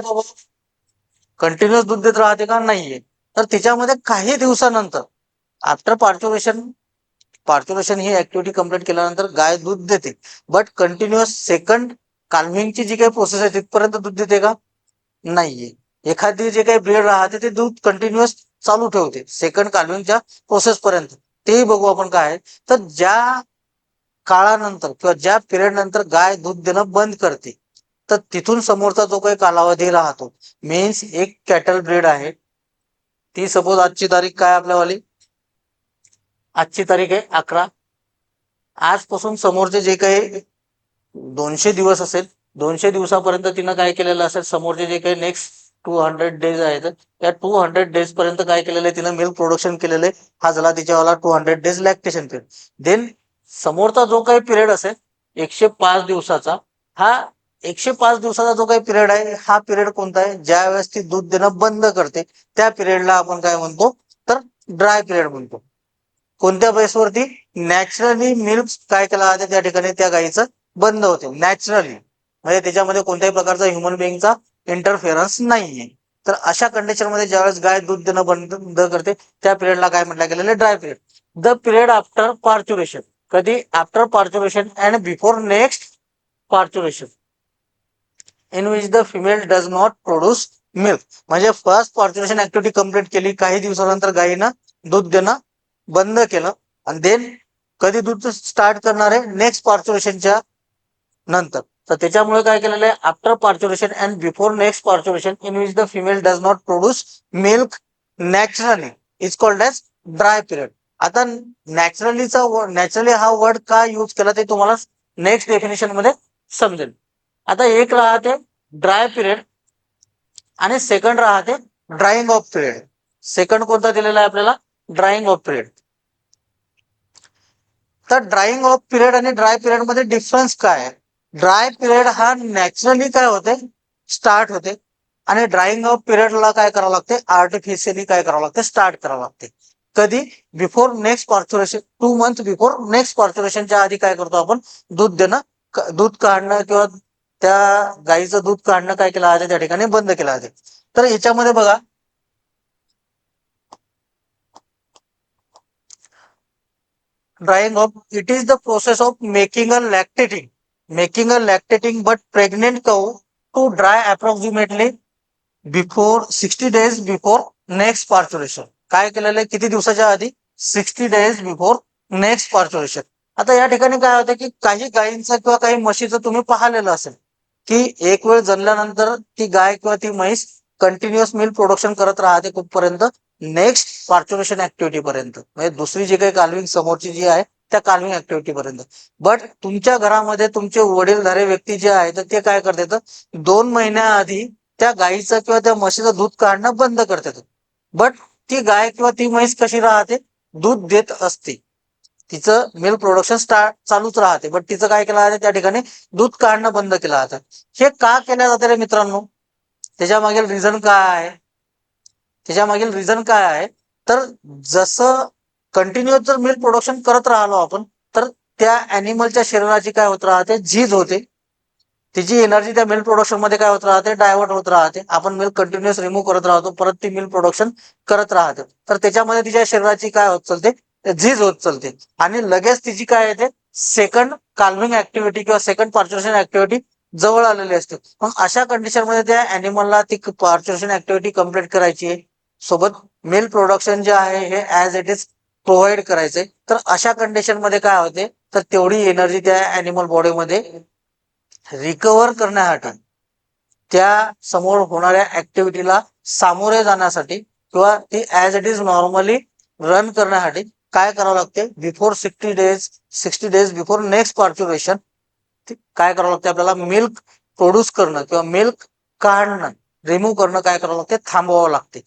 कंटिन्युअस दूध देत राहते का नाहीये तर तिच्यामध्ये काही दिवसानंतर आफ्टर पार्च्युरेशन ही ऍक्टिव्हिटी कंप्लीट केल्यानंतर गाय दूध देते. बट कंटिन्युअस सेकंड काल्विंगची जी काही प्रोसेस आहे तिथपर्यंत दूध देते का नाहीये. एखादी जे काही ब्रीड राहते ते दूध कंटिन्युअस चालू ठेवते सेकंड काल्विंगच्या प्रोसेस पर्यंत. तेही बघू आपण काय आहे तर ज्या काळानंतर किंवा ज्या पिरियड नंतर गाय दूध देणं बंद करते तर तिथून समोरचा जो काही कालावधी राहतो मीन्स एक कॅटल ब्रीड आहे ती सपोज आजची तारीख काय आपल्यावाली आजची तारीख आहे 11. आजपासून समोरचे जे काही 200 दिवस असेल 200 दिवसापर्यंत तिनं काय केलेलं असेल समोरचे जे काही नेक्स्ट 200 डेज आहेत त्या 200 डेज पर्यंत काय केलेलं आहे तिनं मिल्क प्रोडक्शन केलेलं आहे. हा झाला तिच्यावाला 200 डेज लॅक्टेशन पिरियड. देन समोरचा जो काही पिरियड असेल 105 दिवसाचा हा 105 दिवसाचा जो काही पिरियड आहे हा पिरियड कोणता आहे ज्या वेळेस ती दूध देणं बंद करते त्या पिरियडला आपण काय म्हणतो तर ड्राय पिरियड म्हणतो. कोणत्या बेसवरती नॅचरली मिल्क काय केला जाते त्या ठिकाणी त्या गायीचं बंद होते नॅचरली. म्हणजे त्याच्यामध्ये कोणत्याही प्रकारचा ह्युमन बिईंगचा इंटरफेरन्स नाहीये. तर अशा कंडिशन मध्ये ज्यावेळेस गाय दूध देणं बंद करते त्या पिरियडला काय म्हटलं गेलेलं आहे dry period. The period after parturition. कधी after parturition and before next parturition in which the female does not produce milk. म्हणजे फर्स्ट पार्च्युरेशन ऍक्टिव्हिटी कंप्लीट केली काही दिवसानंतर गायीनं दूध देणं बंद केलं आणि देन कधी दूध स्टार्ट करणार आहे नेक्स्ट पार्च्युरेशनच्या नंतर. तर त्याच्यामुळे काय केलेलं आहे after parturition and before next parturition in which the female does not produce milk naturally is called as dry period. आता नॅचरली हा वर्ड का यूज केला ते तुम्हाला नेक्स्ट डेफिनेशन मध्ये समजेल. आता एक राहते ड्राय पिरियड आणि सेकंड राहते ड्राईंग ऑफ पिरियड. सेकंड कोणता दिलेला आहे आपल्याला ड्राईंग ऑफ पिरियड. तर ड्राईंग ऑफ पिरियड आणि ड्राय पिरियड मध्ये डिफरन्स काय आहे. ड्राय पिरियड हा नॅचरली काय होते स्टार्ट होते आणि ड्राईंग ऑफ पिरियडला काय करावं लागते आर्टिफिशियली काय करावं लागते स्टार्ट करावं लागते. कधी before next parturition 2 month before next पार्च्युरेशनच्या आधी काय करतो आपण दूध देणं दूध काढणं किंवा त्या गाईचं दूध काढणं काय केलं जाते त्या ठिकाणी बंद केलं जाते. तर याच्यामध्ये बघा drying off it is the process of making a lactating but pregnant cow to dry approximately before 60 days before next parturition. काय केलेलं आहे किती दिवसाच्या आधी 60 डेज बिफोर नेक्स्ट पार्च्युरेशन. आता या ठिकाणी काय होतं की काही गायींचं किंवा काही म्हशीचं तुम्ही पाहिलेलं असेल की एक वेळ जणल्यानंतर ती गाय किंवा ती म्हैस कंटिन्युअस मिल्क प्रोडक्शन करत राहते कुठपर्यंत, नेक्स्ट पार्च्युरेशन ऍक्टिव्हिटी पर्यंत, म्हणजे दुसरी जी काही कालविंग समोरची जी आहे त्या कालविंग ऍक्टिव्हिटी पर्यंत. बट तुमच्या घरामध्ये तुमचे वडीलधारे व्यक्ती जे आहे तर ते काय करतात, 2 महिन्याआधी त्या गायीचं किंवा त्या म्हशीचं दूध काढणं बंद करतात. बट ती गाय किंवा ती म्हैस कशी राहते, दूध देत असते, तिचं मिल्क प्रोडक्शन चालूच राहते, बट तिचं काय केलं जाते त्या ठिकाणी, दूध काढणं बंद केलं जातं. हे का केलं जातं रे मित्रांनो? त्याच्या मागील रिझन काय आहे? त्याच्या मागील रिझन काय आहे, तर जसं कंटिन्युअस जर मिल्क प्रोडक्शन करत राहिलो आपण, तर त्या अॅनिमलच्या शरीराची काय होत राहते, झीज होते. तिची एनर्जी त्या मिल्क प्रोडक्शन मध्ये काय होत राहते, डायव्हर्ट होत राहते. आपण मिल्क कंटिन्युअस रिमूव्ह करत राहतो, परत ती मिल्क प्रोडक्शन करत राहते. तर त्याच्यामध्ये तिच्या शरीराची काय होत चालते, झीज होत चालते. आणि लगेच तिची काय येते, सेकंड काल्मिंग ऍक्टिव्हिटी किंवा सेकंड पार्च्युरेशन ऍक्टिव्हिटी जवळ आलेली असते. मग अशा कंडिशन मध्ये त्या अॅनिमलला ती पार्च्युरेशन ऍक्टिव्हिटी कम्प्लीट करायची आहे, सोबत मिल्क प्रोडक्शन जे आहे हे ऍज इट इज प्रोव्हाइड करायचंय. तर अशा कंडिशन मध्ये काय होते, तर तेवढी एनर्जी त्या अॅनिमल बॉडीमध्ये रिकव्हर करण्यासाठी, त्या समोर होणाऱ्या ऍक्टिव्हिटीला सामोरे जाण्यासाठी किंवा ती as it is normally run करण्यासाठी काय करावं लागते, before 60 days before next parturition काय करावं लागते आपल्याला, मिल्क प्रोड्यूस करणं किंवा मिल्क काढणं, रिमूव्ह करणं काय करावं लागते, थांबवावं लागते.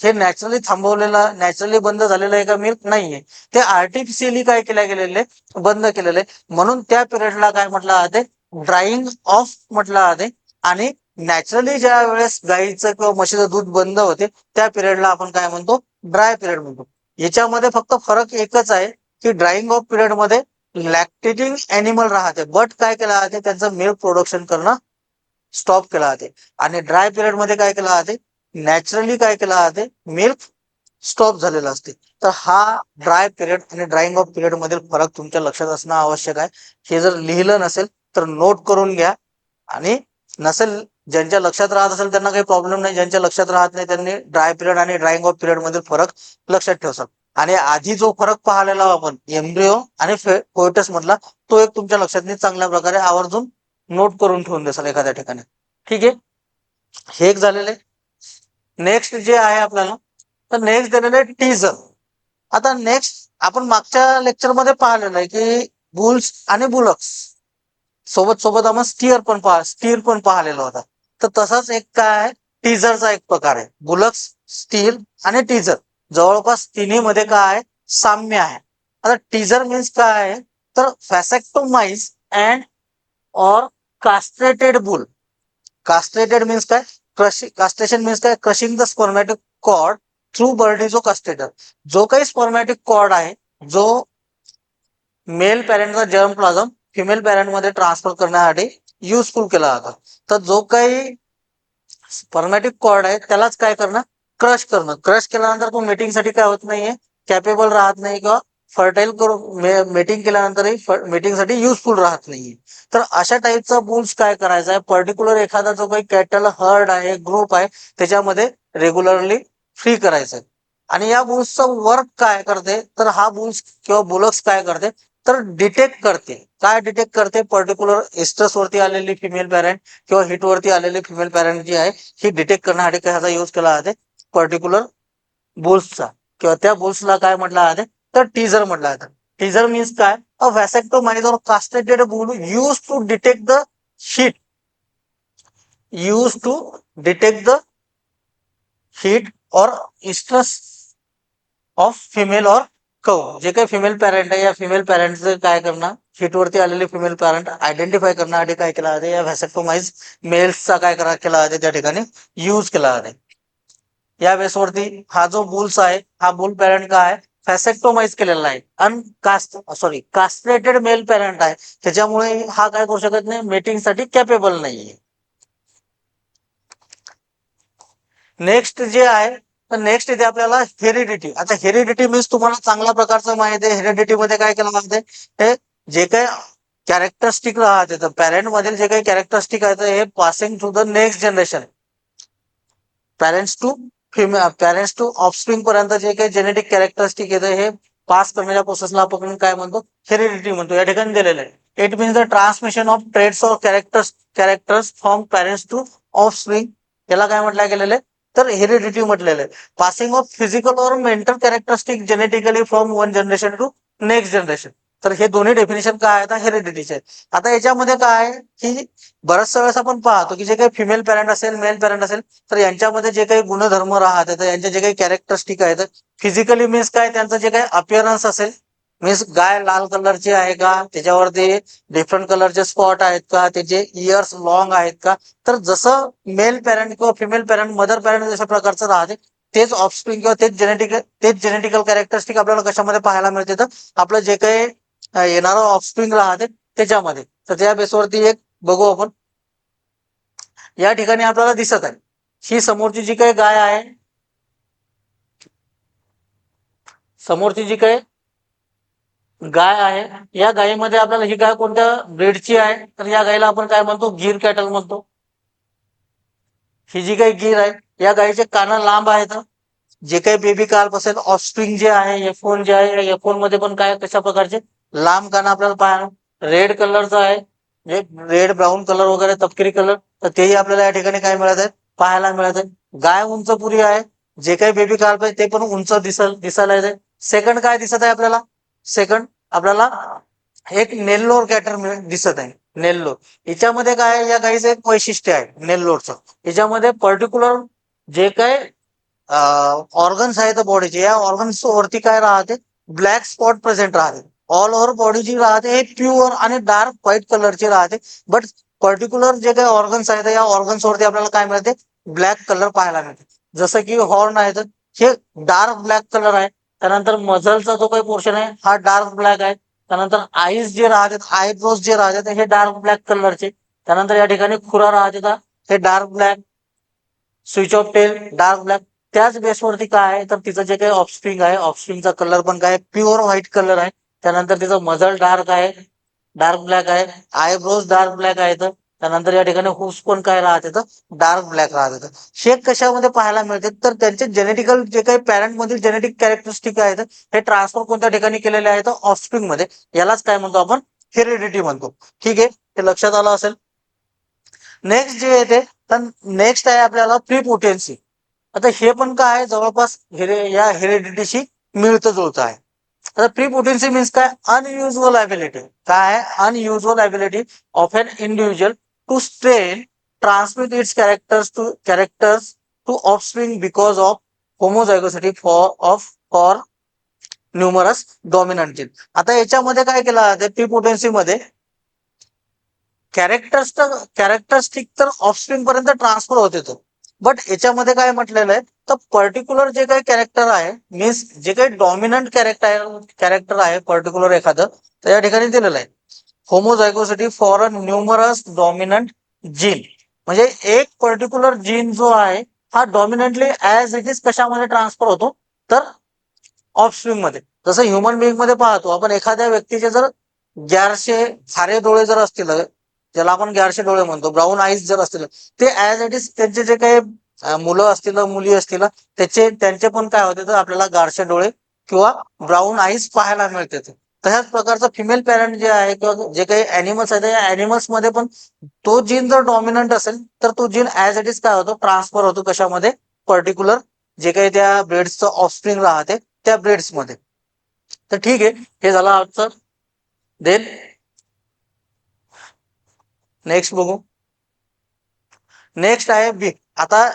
हे नॅचरली थांबवलेलं, नॅचरली बंद झालेलं आहे का मिल्क? नाहीये, ते आर्टिफिशियली काय केल्या गेलेले, बंद केलेले. म्हणून त्या पिरियडला काय म्हटलं जाते, ड्राईंग ऑफ म्हटलं जाते. आणि नॅचरली ज्या वेळेस गाईचं किंवा म्हशीचं दूध बंद होते त्या पिरियडला आपण काय म्हणतो, ड्राय पिरियड म्हणतो. याच्यामध्ये फक्त फरक एकच आहे की ड्राईंग ऑफ पिरियड मध्ये लॅक्टेटिंग अॅनिमल राहते, बट काय केलं जाते, त्यांचं मिल्क प्रोडक्शन करणं स्टॉप केलं जाते. आणि ड्राय पिरियड मध्ये काय केलं जाते, नॅचरली काय केलं जाते, मिल्क स्टॉप झालेला असते. तर हा ड्राय पिरियड आणि ड्राईंग ऑफ पिरियड मधील फरक तुमच्या लक्षात असणं आवश्यक आहे. हे जर लिहिलं नसेल तर नोट करून घ्या. आणि नसेल, ज्यांच्या लक्षात राहत असेल त्यांना काही प्रॉब्लेम नाही, ज्यांच्या लक्षात राहत नाही त्यांनी ड्राय पिरियड आणि ड्राईंग ऑफ पिरियड मधील फरक लक्षात ठेवसाल. आणि आधी जो फरक पाहिलेला आपण एम्ब्रिओ आणि फोएटस मधला, तो एक तुमच्या लक्षात चांगल्या प्रकारे आवर्जून नोट करून ठेवून देसाल एखाद्या ठिकाणी. ठीक आहे, हे एक झालेलं आहे. नेक्स्ट जे आहे आपल्याला, तर नेक्स्ट दिलेलं आहे टीजर. आता नेक्स्ट आपण मागच्या लेक्चरमध्ये पाहिलेलं आहे की बुल्स आणि बुलक्स सोबत सोबत आपण स्टीर पण पाहिलेला होता. तर तसाच एक काय आहे, टीजरचा एक प्रकार आहे. बुलक्स, स्टीर आणि टीजर जवळपास तिन्ही मध्ये काय आहे, साम्य आहे. आता टीजर मीन्स काय आहे, तर फॅसेक्टोमाइज अँड और कास्ट्रेटेड बुल. कास्ट्रेटेड मीन्स काय, कास्ट्रेशन मीन्स काय, क्रशिंग द स्पर्मॅटिक कॉर्ड थ्रू बर्डिझो कास्ट्रेटर. जो काही स्पर्मॅटिक कॉर्ड आहे, जो मेल पॅरेंटचा जर्म प्लाझम फिमेल पॅरेंट मध्ये ट्रान्सफर करण्यासाठी युजफुल केला जातो. तर जो काही स्पर्मॅटिक कॉर्ड आहे त्यालाच काय करणं, क्रश करणं. क्रश केल्यानंतर तो मेटिंगसाठी काय होत नाहीये, कॅपेबल राहत नाही किंवा फर्टाईल करून मेटिंग केल्यानंतरही मेटिंगसाठी युजफुल राहत नाहीये. तर अशा टाईपचा बुल्स काय करायचा आहे, पर्टिक्युलर एखादा जो काही कॅटल हर्ड आहे, ग्रुप आहे, त्याच्यामध्ये रेग्युलरली फ्री करायचं आहे. आणि या बुल्सचं वर्क काय करते, तर हा बुल्स किंवा बुलक्स काय करते, तर डिटेक्ट करते. काय डिटेक्ट करते, पर्टिक्युलर एस्ट्रस वरती आलेली फिमेल पॅरेंट किंवा हिट वरती आलेली फिमेल पॅरेंट जी आहे ही डिटेक्ट करण्यासाठी कशाचा यूज केला जाते, पर्टिक्युलर बुल्सचा. किंवा त्या बुल्सला काय म्हटलं जाते, तर टीजर म्हटलं जातं. टीजर मीन्स काय, अ वॅसेक्टोमाइज और castrated bull use to detect the heat, use to detect the heat और एस्ट्रस ऑफ फिमेल और कव. जे काही फिमेल पॅरेंट आहे या फिमेल पॅरेंटचं काय करणं, हिटवरती आलेले फिमेल पॅरेंट आयडेंटिफाय करण्यासाठी काय केला जाते, या व्हॅसेक्टोमाइज मेल्सचा काय केला जाते त्या ठिकाणी यूज केला जाते. या बेसवरती हा जो बुल्स आहे, हा बुल पॅरेंट काय आहे, फॅसेक्टोमाइज केलेला आहे. कास्ट्रेटेड मेल पॅरेंट आहे, त्याच्यामुळे हा काय करू शकत नाही, मेटिंगसाठी कॅपेबल नाहीये. नेक्स्ट जे आहे, तर नेक्स्ट इथे आपल्याला हेरिडिटी. आता हेरिडिटी मीन्स तुम्हाला चांगल्या प्रकारचं माहिती आहे. हेरिडिटी मध्ये काय केलं जाते, हे जे काही कॅरेक्टरिस्टिक राहते, तर पॅरेंट मधील जे काही कॅरेक्टरिस्टिक आहे हे passing to the next generation, parents to offspring पर्यंत जे काही जेनेटिक कॅरेक्टरिस्टिक येतं हे पास करण्याच्या प्रोसेसला आपण काय म्हणतो, हेरिडिटी म्हणतो. या ठिकाणी दिलेलं आहे, it means the transmission of traits or characters from parents to offspring. याला काय म्हटलं गेलेलं आहे, तर हेरिडिटी म्हटलेलं आहे. पासिंग ऑफ फिजिकल और mental characteristic genetically from one generation to next generation. तर हे दोन्ही डेफिनेशन काय आहेत, हेरिडिटीचे आहेत. आता याच्यामध्ये काय आहे की बऱ्याचशा वेळेस आपण पाहतो की जे काही फिमेल पॅरेंट असेल, मेल पॅरेंट असेल, तर यांच्यामध्ये जे काही गुणधर्म राहतात, यांचे जे काही कॅरेक्टरिस्टिक आहेत, फिजिकली मीन्स काय, त्यांचं जे काही अपिअरन्स असेल, मीन्स गाय लाल कलरची आहे का, त्याच्यावरती डिफरंट कलरचे स्पॉट आहेत का, त्याचे इयर्स लॉंग आहेत का. तर जसं मेल पॅरेंट किंवा फिमेल पॅरेंट, मदर पॅरेंट जशा प्रकारचं राहते, तेच ऑफस्प्रिंग किंवा तेच जेनेटिकल कॅरेक्टरिस्टिक आपल्याला कशामध्ये पाहायला मिळते, तर आपलं जे काही येणारं ऑफस्प्रिंग राहते त्याच्यामध्ये. तर त्या बेसवरती एक बघू आपण. या ठिकाणी आपल्याला दिसत आहे ही समोरची जी काही गाय आहे, समोरची जी काही गाय आहे, या गायीमध्ये आपल्याला ही गाय कोणत्या ब्रीडची आहे, तर या गायीला आपण काय म्हणतो, गीर कॅटल म्हणतो. ही जी काही गीर आहे, या गायीचे कान लांब आहेत. जे काही बेबी कार्प असेल, ऑफस्प्रिंग जे आहे, F1 जे आहे, F1 मध्ये पण काय कशा प्रकारचे लांब कान आपल्याला पाहायला, रेड कलरचा आहे, म्हणजे रेड ब्राऊन कलर वगैरे तपकिरी कलर, तर तेही आपल्याला या ठिकाणी काय मिळत आहे, पाहायला मिळत आहे. गाय उंच पुरी आहे, जे काही बेबी कार्प आहे ते पण उंच दिसायला येते. सेकंड काय दिसत आहे आपल्याला, सेकंड आपल्याला एक नेल्लोर कॅटर दिसत आहे, नेल्लोर. याच्यामध्ये काय, या गाईचं एक वैशिष्ट्य आहे नेल्लोरचं, याच्यामध्ये पर्टिक्युलर जे काय ऑर्गन्स आहेत बॉडीचे, या ऑर्गन्स वरती काय राहते, ब्लॅक स्पॉट प्रेझेंट राहते. ऑल ओव्हर बॉडी जी राहते हे प्युअर आणि डार्क व्हाईट कलरची राहते. बट पर्टिक्युलर जे काही ऑर्गन्स आहेत, या ऑर्गन्स वरती आपल्याला काय मिळते, ब्लॅक कलर पाहायला मिळते. जसं की हॉर्न आहे, तर हे डार्क ब्लॅक कलर आहे. त्यानंतर मझलचा जो काही पोर्शन आहे हा डार्क ब्लॅक आहे. त्यानंतर आईज जे राहतात, आयब्रोज जे राहतात हे डार्क ब्लॅक कलरचे. त्यानंतर या ठिकाणी खुरा राहते हे dark black, switch of tail dark black. त्याच बेसवरती काय आहे, तर तिचं जे काही ऑफस्प्रिंग आहे, ऑफस्प्रिंगचा कलर पण काय प्युअर व्हाईट कलर आहे. त्यानंतर तिचं मझल डार्क आहे, डार्क ब्लॅक आहे, आयब्रोज डार्क ब्लॅक आहेत. त्यानंतर या ठिकाणी हुप्स पण काय राहते, तर डार्क ब्लॅक राहते. शेक कशामध्ये पाहायला मिळते, तर त्यांचे जेनेटिकल जे काही पॅरेंट मधील जेनेटिक कॅरेक्टरिस्टिक आहेत हे ट्रान्सफर कोणत्या ठिकाणी केलेले आहेत, ऑफस्प्रिंग मध्ये. यालाच काय म्हणतो आपण, हेरिडिटी म्हणतो. ठीक आहे, हे लक्षात आलं असेल. नेक्स्ट जे येते, तर नेक्स्ट आहे आपल्याला प्रीपोटेन्सी. आता हे पण काय जवळपास या हेरिडिटीशी मिळतं जुळतं आहे. आता प्रीपोटेन्सी मीन्स काय, अनयुजुअल ॲबिलिटी. काय, unusual ability of an individual to strain transmit its characters to offspring because of homozygosity for numerous dominant gene. आता याच्यामध्ये काय केलं जाते, प्रीपोटेन्सी मध्ये कॅरेक्टरिस्टिक तर ऑफस्प्रिंग पर्यंत ट्रान्सफर होते तो. बट याच्यामध्ये काय म्हटलेलं आहे, तर पर्टिक्युलर जे काही कॅरेक्टर आहे, मीन्स जे काही डॉमिनंट कॅरेक्टर आहे पर्टिक्युलर एखादं, तर या ठिकाणी दिलेलं आहे homozygosity for a numerous dominant gene. म्हणजे एक पर्टिक्युलर जीन जो आहे हा डॉमिनंटली ऍज इट इज कशामध्ये ट्रान्सफर होतो, तर ऑफस्प्रिंग मध्ये. जसं ह्युमन बिंग मध्ये पाहतो आपण, एखाद्या व्यक्तीचे जर ग्यारशे खारे डोळे जर असतील, ज्याला आपण ग्यारशे डोळे म्हणतो, ब्राऊन आईज जर असतील, ते ऍज इट इज त्यांचे जे काही मुलं असतील, मुली असतील, त्यांचे पण काय होते, तर आपल्याला गारशे डोळे किंवा ब्राऊन आईज पाहायला मिळते. तशाच प्रकारचं फिमेल पॅरेंट जे आहे किंवा जे काही अॅनिमल्स आहेत, या अॅनिमल्स मध्ये पण तो जीन जर डॉमिनंट असेल, तर तो जीन ऍज इट इज काय होतो, ट्रान्सफर होतो कशामध्ये, पर्टिक्युलर जे काही त्या ब्रेड्सचं ऑफस्प्रिंग राहते त्या ब्रेड्स मध्ये. तर ठीक आहे, हे झालं आजचं. देन नेक्स्ट बघू. नेक्स्ट आहे बी. आता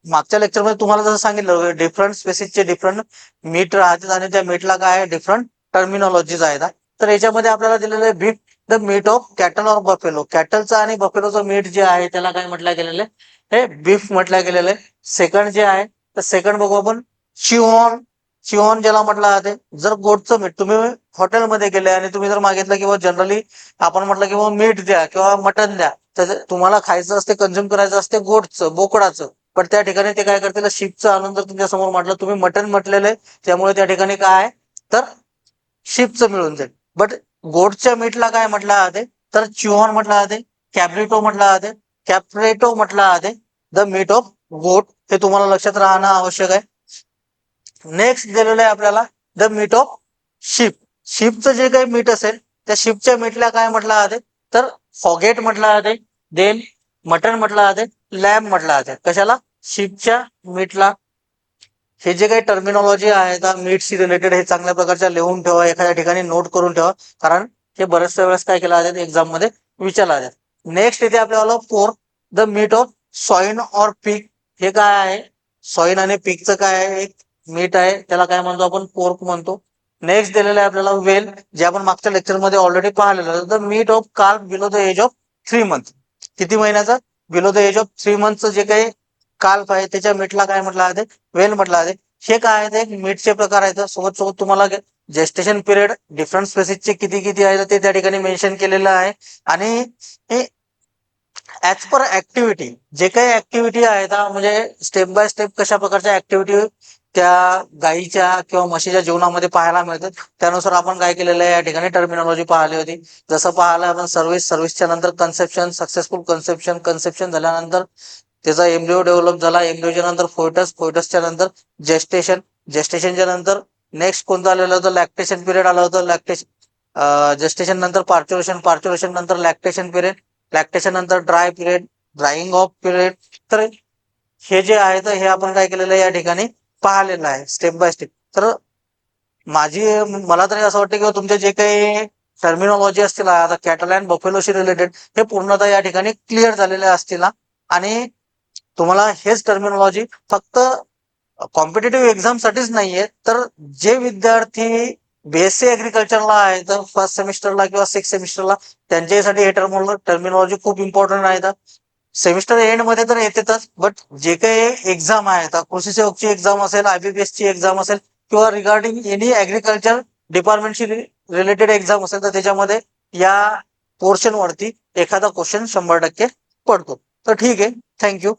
मागच्या लेक्चरमध्ये तुम्हाला जसं सांगितलं, डिफरंट स्पेसिसचे डिफरंट मीट राहतात आणि त्या मीटला काय डिफरंट टर्मिनॉलॉजीज आहेत. तर याच्यामध्ये आपल्याला दिलेलं आहे beef, the meat of cattle or buffalo. कॅटलचं आणि बफेलोचं मीट जे आहे त्याला काय म्हटलं गेलेलं आहे, हे बीफ म्हटलं गेलेलं आहे. सेकंड जे आहे, तर सेकंड बघू आपण, चिओन. चिओन ज्याला म्हटलं जाते, जर गोटचं मीठ तुम्ही हॉटेलमध्ये गेले आणि तुम्ही जर मागितलं किंवा जनरली आपण म्हटलं किंवा मीठ द्या किंवा मटन द्या, तर तुम्हाला खायचं असते, कंझ्युम करायचं असते गोटचं, बोकडाचं. पण त्या ठिकाणी ते काय करतील, शिपचं आणून जर तुमच्या समोर म्हटलं, तुम्ही मटन म्हटलेलं आहे त्यामुळे त्या ठिकाणी काय आहे, तर शिपचं मिळून जाईल. बट गोटच्या मीटला काय म्हटलं जाते, तर चिओन म्हटलं जाते, कॅब्रिटो म्हटलं जाते, कॅप्रेटो म्हटलं जाते, द मीट ऑफ गोट. हे तुम्हाला लक्षात राहणं आवश्यक आहे. नेक्स्ट दिलेलं आहे आपल्याला द मीट ऑफ शिप शिपचं जे काही मीठ असेल त्या शिपच्या मीठला काय म्हटलं जाते तर फॉगेट म्हटलं जाते. देन मटन म्हटलं जाते. लॅम्ब म्हटलं जाते. कशाला? शिपच्या मीठला. हे जे काही टर्मिनॉलॉजी आहे आता मीटशी रिलेटेड हे चांगल्या प्रकारच्या लिहून ठेवा, एखाद्या ठिकाणी नोट करून ठेवा, कारण हे बऱ्याचशा वेळेस काय केलं जाते एक्झाम मध्ये विचारला जाते. नेक्स्ट इथे आपल्याला pork, the meat of swine or pig. हे काय आहे? सॉइन आणि पिगचं काय आहे? एक मीट आहे, त्याला काय म्हणतो आपण? पोर्क म्हणतो. नेक्स्ट दिलेलं आहे आपल्याला वेल, जे आपण मागच्या लेक्चरमध्ये ऑलरेडी पाहिलेलं आहे. The meat of carp below the age of 3 month. किती महिन्याचा? बिलो द एज ऑफ 3 मंथचं जे काही कार्प आहे त्याच्या मीटला काय म्हटलं जाते? वेल म्हटलं जाते. हे काय आहे? एक मीटचे प्रकार आहेत. सोबत सोबत तुम्हाला जेस्टेशन पिरियड डिफरंट स्पेसिसचे किती किती आहे ते त्या ठिकाणी मेन्शन केलेलं आहे. आणि हे ऍज पर ऍक्टिव्हिटी, जे काही ऍक्टिव्हिटी आहेत म्हणजे स्टेप बाय स्टेप कशा प्रकारच्या ऍक्टिव्हिटी त्या गायीच्या किंवा म्हशीच्या जीवनामध्ये पाहायला मिळतात, त्यानुसार आपण काय केलेलं आहे या ठिकाणी टर्मिनॉलॉजी पाहिली होती. जसं पाहिलं आपण सर्व्हिसच्या नंतर कन्सेप्शन, सक्सेसफुल कन्सेप्शन झाल्यानंतर त्याचा एम्ब्रिओ डेव्हलप झाला, एम्ब्रिओच्या नंतर फोयटसच्या नंतर जेस्टेशनच्या नंतर नेक्स्ट कोणतं आलेलं होतं? लॅक्टेशन पिरियड आलं होतं. जेस्टेशन नंतर पार्च्युलेशन नंतर लॅक्टेशन पिरियड, लॅक्टेशन नंतर dry period, drawing off period. तर हे जे आहे तर हे आपण काय केलेलं आहे या ठिकाणी पाहिलेलं आहे स्टेप बाय स्टेप. तर मला तरी असं वाटतं की तुमचे जे काही टर्मिनॉलॉजी असतील आता कॅटल अँड बफेलोशी रिलेटेड हे पूर्णतः या ठिकाणी क्लिअर झालेले असतील. आणि तुम्हाला हेच टर्मिनॉलॉजी फक्त कॉम्पिटेटिव्ह एक्झाम साठीच नाहीये, तर जे विद्यार्थी बीएससी ऍग्रिकल्चरला आहे तर फर्स्ट सेमिस्टरला किंवा सिक्स सेमिस्टरला त्यांच्यासाठी हे टर्मिनॉलॉजी खूप इम्पॉर्टंट आहे. सेमिस्टर एंड मध्ये तर येतेच, बट जे काही एक्झाम आहे आता कृषी सेवकची एक्झाम असेल, IBPS ची एक्झाम असेल किंवा रिगार्डिंग एनी ऍग्रिकल्चर डिपार्टमेंटशी रिलेटेड एक्झाम असेल तर त्याच्यामध्ये या पोर्शन वरती एखादा क्वेश्चन 100% पडतो. तर ठीक आहे, थँक्यू.